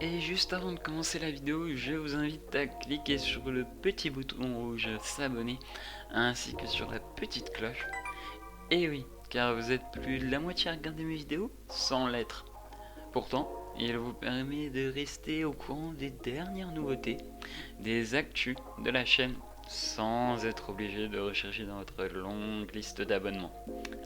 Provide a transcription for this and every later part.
Et juste avant de commencer la vidéo, je vous invite à cliquer sur le petit bouton rouge s'abonner ainsi que sur la petite cloche. Et oui, car vous êtes plus de la moitié à regarder mes vidéos sans l'être. Pourtant, il vous permet de rester au courant des dernières nouveautés, des actus de la chaîne, sans être obligé de rechercher dans votre longue liste d'abonnements.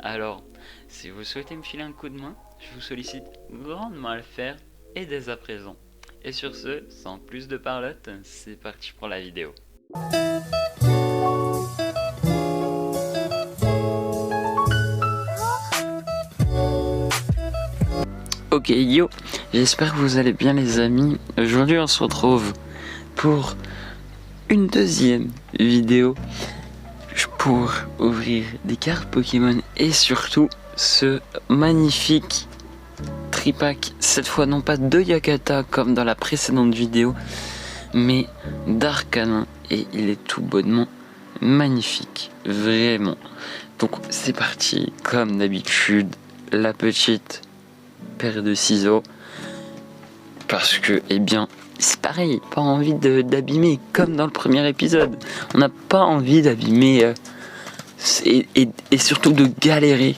Alors, si vous souhaitez me filer un coup de main, je vous sollicite grandement à le faire et dès à présent. Et sur ce, sans plus de parlotte, c'est parti pour la vidéo. Ok yo, j'espère que vous allez bien les amis. Aujourd'hui on se retrouve pour une deuxième vidéo pour ouvrir des cartes Pokémon et surtout ce magnifique tripack, cette fois non pas de Yakata comme dans la précédente vidéo, mais d'Arcanin, et il est tout bonnement magnifique, vraiment. Donc c'est parti, comme d'habitude, la petite paire de ciseaux, parce que, eh bien, c'est pareil, pas envie d'abîmer, comme dans le premier épisode. On n'a pas envie d'abîmer et surtout de galérer.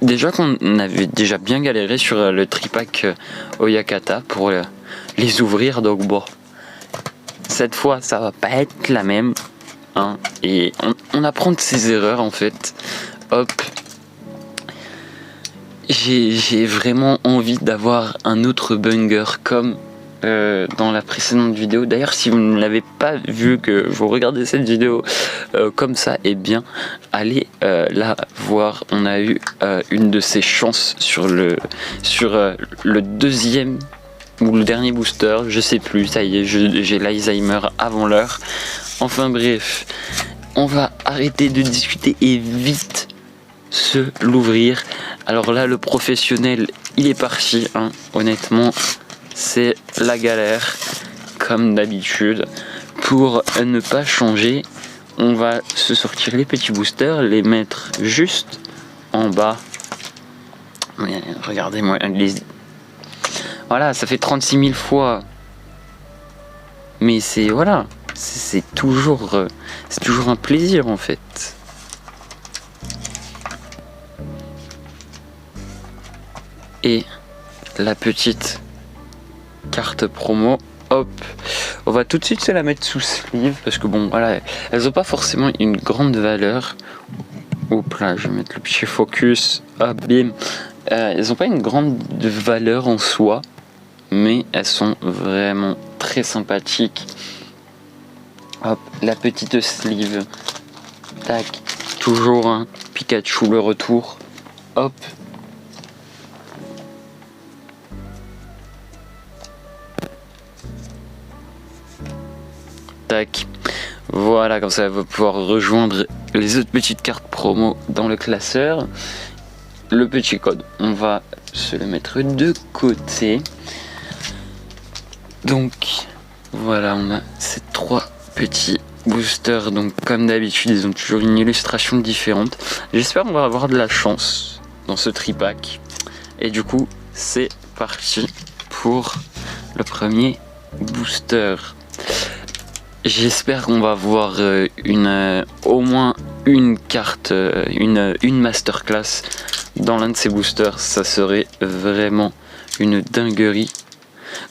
Déjà qu'on avait déjà bien galéré sur le tripack Oyakata pour les ouvrir, donc bon, cette fois ça va pas être la même, hein, et on apprend de ses erreurs en fait. Hop, j'ai vraiment envie d'avoir un autre banger comme dans la précédente vidéo. D'ailleurs, si vous ne l'avez pas vu, que vous regardez cette vidéo comme ça, et bien allez la voir. On a eu une de ces chances sur le deuxième ou le dernier booster, je sais plus, ça y est, j'ai l'Alzheimer avant l'heure. Enfin bref, on va arrêter de discuter et vite se l'ouvrir. Alors là, le professionnel, il est parti, hein, honnêtement. C'est la galère, comme d'habitude. Pour ne pas changer, on va se sortir les petits boosters, les mettre juste en bas. Regardez-moi, voilà, ça fait 36 000 fois. Mais c'est, voilà, c'est toujours un plaisir en fait. Et la petite carte promo, hop, on va tout de suite se la mettre sous sleeve parce que bon voilà, elles ont pas forcément une grande valeur. Hop là, je vais mettre le petit focus, hop bim. Elles ont pas une grande valeur en soi, mais elles sont vraiment très sympathiques. Hop, la petite sleeve, tac, toujours un Pikachu le retour, hop. Tac. Voilà, comme ça elle va pouvoir rejoindre les autres petites cartes promo dans le classeur. Le petit code, on va se le mettre de côté. Donc voilà, on a ces trois petits boosters. Donc comme d'habitude, ils ont toujours une illustration différente. J'espère qu'on va avoir de la chance dans ce tripack. Et du coup, c'est parti pour le premier booster. J'espère qu'on va voir au moins une carte, une masterclass dans l'un de ces boosters. Ça serait vraiment une dinguerie.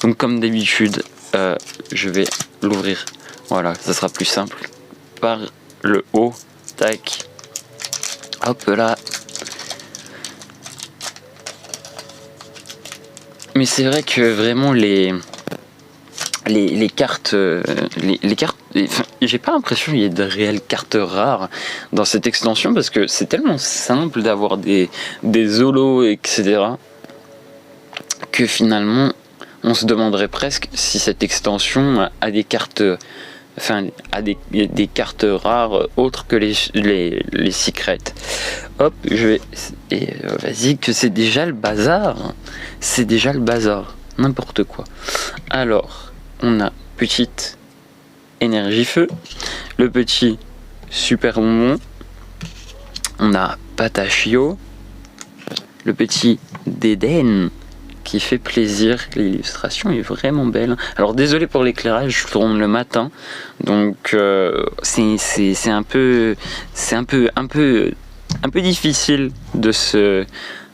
Donc comme d'habitude, je vais l'ouvrir. Voilà, ça sera plus simple. Par le haut, tac. Hop là. Mais c'est vrai que vraiment les cartes, j'ai pas l'impression qu'il y ait de réelles cartes rares dans cette extension parce que c'est tellement simple d'avoir des holos, etc. que finalement on se demanderait presque si cette extension a des cartes, a des cartes rares autres que les secrets. Hop, vas-y, que c'est déjà le bazar, n'importe quoi. Alors. On a petite énergie feu, le petit super bonbon, on a Patachio, le petit Dédène qui fait plaisir. L'illustration est vraiment belle. Alors désolé pour l'éclairage, je tourne le matin, donc c'est un peu difficile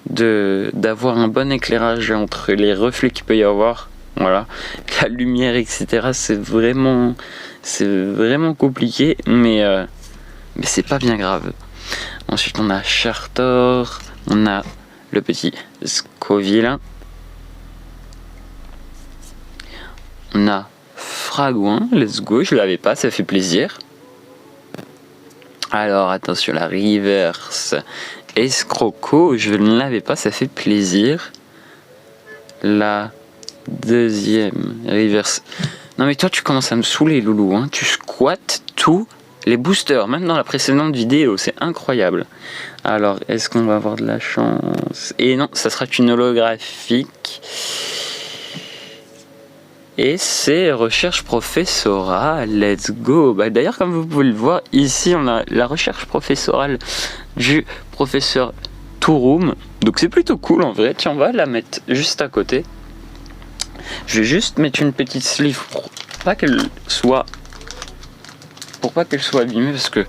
d'avoir un bon éclairage entre les reflets qu'il peut y avoir, voilà, la lumière, etc. C'est vraiment compliqué, mais c'est pas bien grave. Ensuite on a Chartor, on a le petit Scoville, on a Fragouin, let's go, je l'avais pas, ça fait plaisir. Alors attention, la reverse Escroco, je ne l'avais pas, ça fait plaisir. La deuxième reverse. Non mais toi tu commences à me saouler, loulou, hein. Tu squattes tous les boosters, même dans la précédente vidéo, c'est incroyable. Alors est-ce qu'on va avoir de la chance? Et non, ça sera une holographique. Et c'est recherche professorale, let's go. Bah, d'ailleurs, comme vous pouvez le voir, ici on a la recherche professorale du professeur Touroum. Donc c'est plutôt cool en vrai. Tiens, on va la mettre juste à côté. Je vais juste mettre une petite sleeve pour pas qu'elle soit abîmée, parce que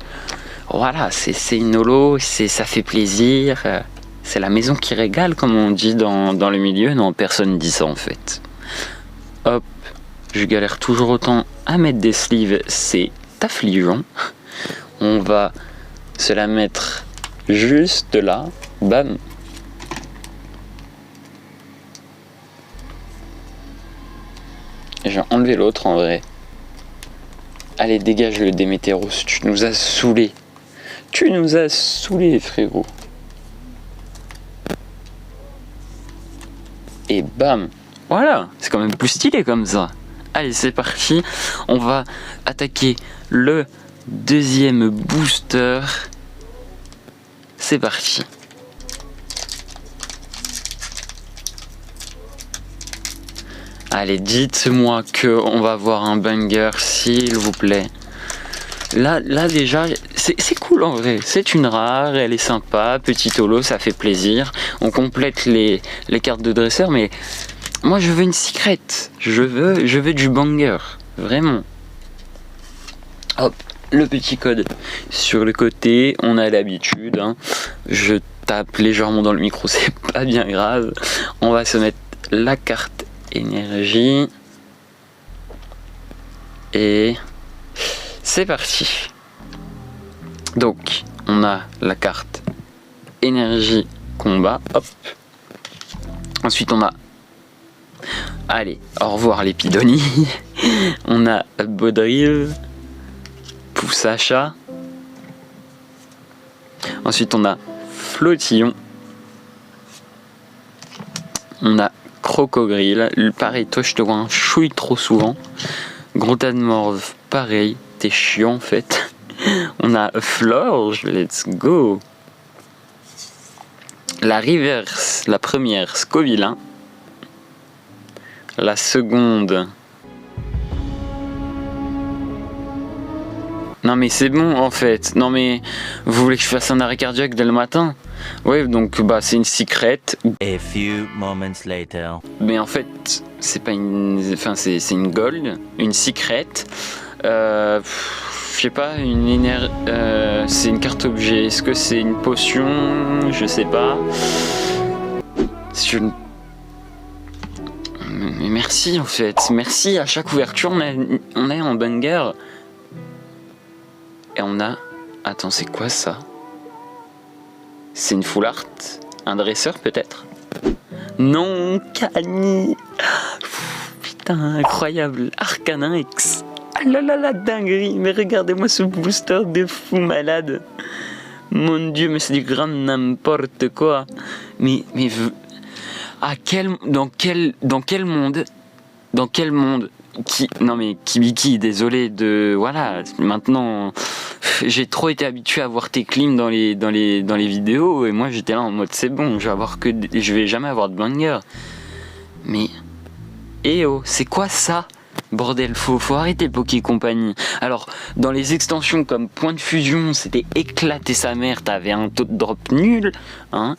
voilà, c'est une holo, ça fait plaisir. C'est la maison qui régale, comme on dit dans le milieu. Non, personne dit ça en fait. Hop, je galère toujours autant à mettre des sleeves, c'est affligeant. On va se la mettre juste là, bam. Et je vais enlever l'autre en vrai. Allez, dégage le Démétéros, tu nous as saoulés. Tu nous as saoulés, frérot. Et bam. Voilà, c'est quand même plus stylé comme ça. Allez, c'est parti. On va attaquer le deuxième booster. C'est parti. Allez, dites-moi qu'on va avoir un banger, s'il vous plaît. Là déjà, c'est cool en vrai. C'est une rare, elle est sympa, petit holo, ça fait plaisir. On complète les cartes de dresseur, mais moi je veux une secret. Je veux du banger, vraiment. Hop, le petit code sur le côté, on a l'habitude. Hein. Je tape légèrement dans le micro, c'est pas bien grave. On va se mettre la carte énergie et c'est parti. Donc on a la carte énergie combat, hop. Ensuite on a, allez, au revoir l'épidonie. On a Baudrive, Poussacha. Ensuite on a Flottillon. On a Crocogrille, pareil, toi je te vois un chouille trop souvent. Gros tas de morve, pareil, t'es chiant en fait. On a Florge, let's go. La reverse, la première, Scovillain. La seconde. Non mais c'est bon en fait. Non mais vous voulez que je fasse un arrêt cardiaque dès le matin? Ouais, donc bah c'est une secret. A few moments later. Mais en fait, c'est pas une, enfin c'est une gold, une secret. Je sais pas, c'est une carte objet. Est-ce que c'est une potion? Je sais pas. Mais merci en fait, merci. À chaque ouverture on est en banger. Et on a, attends, c'est quoi ça? C'est une full art? Un dresseur peut-être? Non, Cani. Putain, incroyable. Arcanix. Ah là là la dinguerie. Mais regardez-moi ce booster de fou malade. Mon dieu, mais c'est du grand n'importe quoi. Mais dans quel monde Kibiki, désolé de, voilà, maintenant j'ai trop été habitué à voir tes clims dans les vidéos et moi j'étais là en mode c'est bon, je vais jamais avoir de banger. Mais oh, c'est quoi ça? Bordel, faut arrêter Poké Company. Alors, dans les extensions comme Point de Fusion, c'était éclaté sa mère, t'avais un taux de drop nul, hein.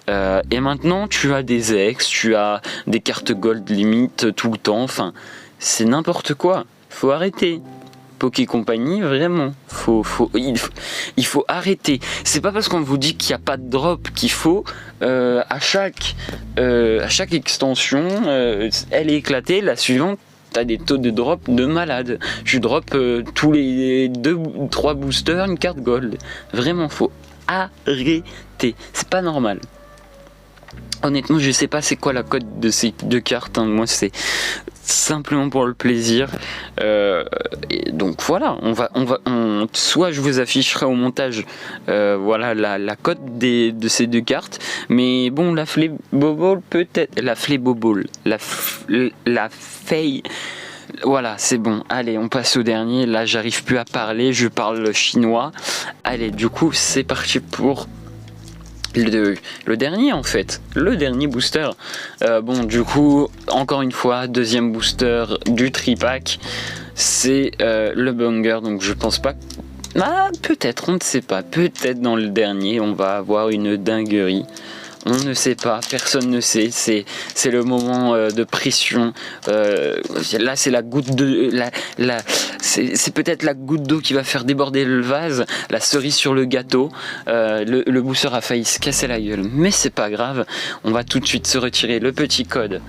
Et maintenant, tu as des ex, tu as des cartes gold limite tout le temps, enfin, c'est n'importe quoi. Faut arrêter. Poké Company, vraiment, il faut arrêter. C'est pas parce qu'on vous dit qu'il n'y a pas de drop qu'il faut à chaque extension, elle est éclatée, la suivante, t'as des taux de drop de malade. Je drop tous les 2-3 boosters une carte gold. Vraiment, faut arrêter. C'est pas normal. Honnêtement, je sais pas c'est quoi la cote de ces deux cartes, hein. Moi c'est simplement pour le plaisir. Et donc voilà, soit je vous afficherai au montage voilà la cote de ces deux cartes. Mais bon, la Fléboball peut-être. La Fléboball. La Fei. Voilà, c'est bon. Allez, on passe au dernier. Là, j'arrive plus à parler, je parle chinois. Allez, du coup, c'est parti pour le dernier en fait, le dernier booster. Bon, du coup, encore une fois, deuxième booster du tripack, c'est le banger. Donc je pense pas. Ah, peut-être, on ne sait pas. Peut-être dans le dernier, on va avoir une dinguerie. On ne sait pas, personne ne sait. C'est le moment de pression. Là, c'est la goutte de c'est peut-être la goutte d'eau qui va faire déborder le vase, la cerise sur le gâteau. Le booster a failli se casser la gueule, mais c'est pas grave. On va tout de suite se retirer le petit code.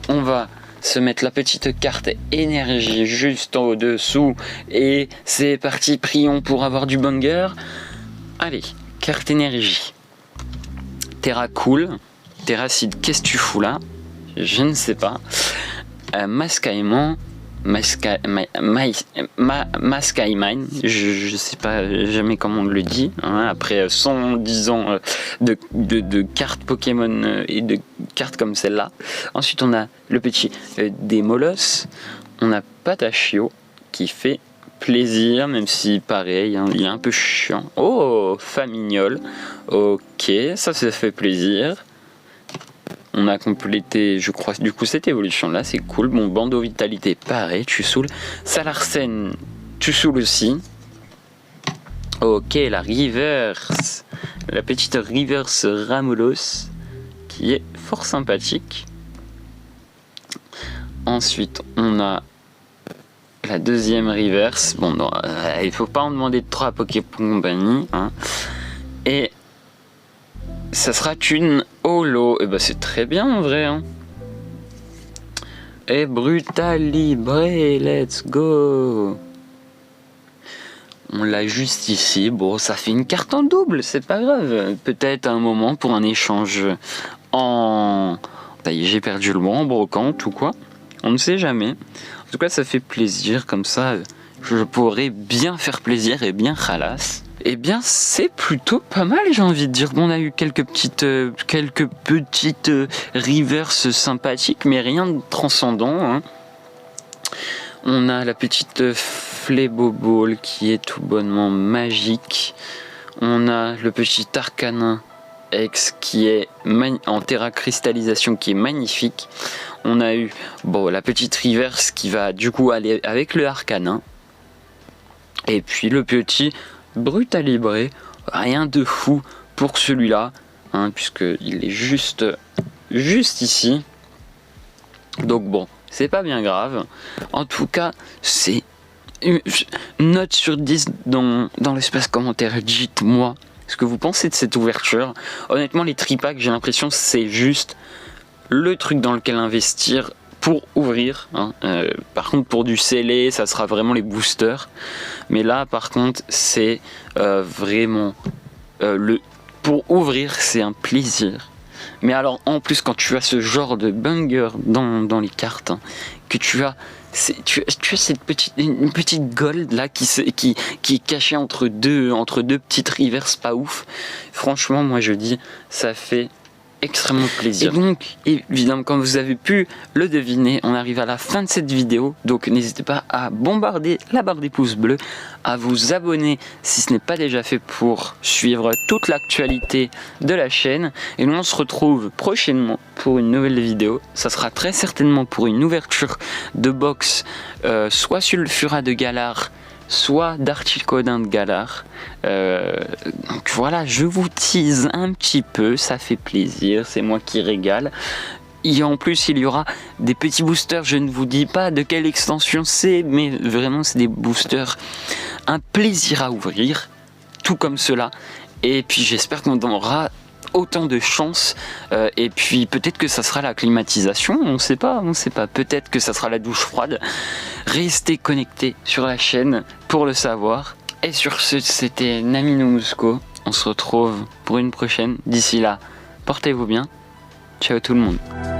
On va se mettre la petite carte énergie juste en au-dessous et c'est parti. Prions pour avoir du banger. Allez, carte énergie. Terra Cool, Terracide, qu'est-ce que tu fous là? Je ne sais pas. Mascaïman, Mascaïmine, je sais pas jamais comment on le dit, hein, après 110 ans de cartes Pokémon et de cartes comme celle-là. Ensuite on a le petit Démolos, on a Patachio qui fait plaisir, même si pareil, hein, il est un peu chiant. Oh, Famignol, ok, ça fait plaisir. On a complété, je crois, du coup cette évolution là, c'est cool. Bon, Bandeau Vitalité, pareil, tu saoules. Salarsen, tu saoules aussi. Ok, la Reverse, la petite Reverse Ramolos, qui est fort sympathique. Ensuite, on a la deuxième reverse. Bon, non, il faut pas en demander de trop à Poké Company, hein. Et ça sera une holo. Et bah c'est très bien en vrai, hein. Et Brutalibre, let's go. On l'a juste ici. Bon, ça fait une carte en double, c'est pas grave. Peut-être un moment pour un échange en... J'ai perdu le mot, en brocante ou quoi. On ne sait jamais. En tout cas, ça fait plaisir, comme ça, je pourrais bien faire plaisir et bien khalas. Eh bien, c'est plutôt pas mal, j'ai envie de dire. Bon, on a eu quelques petites reverses sympathiques, mais rien de transcendant, hein. On a la petite Fléboball qui est tout bonnement magique. On a le petit Arcanin X qui est en Terra Cristallisation qui est magnifique. On a eu la petite reverse qui va du coup aller avec le Arcanin. Et puis le petit Brutalibré, rien de fou pour celui-là, hein, puisqu'il est juste ici. Donc bon, c'est pas bien grave. En tout cas, c'est une note sur 10 dans l'espace commentaire. Dites-moi ce que vous pensez de cette ouverture. Honnêtement, les tripacks, j'ai l'impression c'est juste le truc dans lequel investir pour ouvrir, hein. Par contre pour du scellé ça sera vraiment les boosters, mais là par contre c'est vraiment pour ouvrir c'est un plaisir. Mais alors en plus quand tu as ce genre de banger dans les cartes, hein, que tu as cette une petite gold là qui est cachée entre deux petites reverses pas ouf, franchement moi je dis ça fait extrêmement plaisir. Et donc, évidemment, comme vous avez pu le deviner, on arrive à la fin de cette vidéo. Donc, n'hésitez pas à bombarder la barre des pouces bleus, à vous abonner si ce n'est pas déjà fait pour suivre toute l'actualité de la chaîne. Et nous, on se retrouve prochainement pour une nouvelle vidéo. Ça sera très certainement pour une ouverture de box, soit Sulfura de Galar, soit d'Articodin de Galar. Donc voilà, je vous tease un petit peu, ça fait plaisir, c'est moi qui régale. Et en plus, il y aura des petits boosters, je ne vous dis pas de quelle extension c'est, mais vraiment c'est des boosters, un plaisir à ouvrir, tout comme cela. Et puis j'espère qu'on aura autant de chance, et puis peut-être que ça sera la climatisation, on sait pas, peut-être que ça sera la douche froide. Restez connectés sur la chaîne pour le savoir. Et sur ce, c'était Namino Musco, on se retrouve pour une prochaine. D'ici là, portez-vous bien, ciao tout le monde.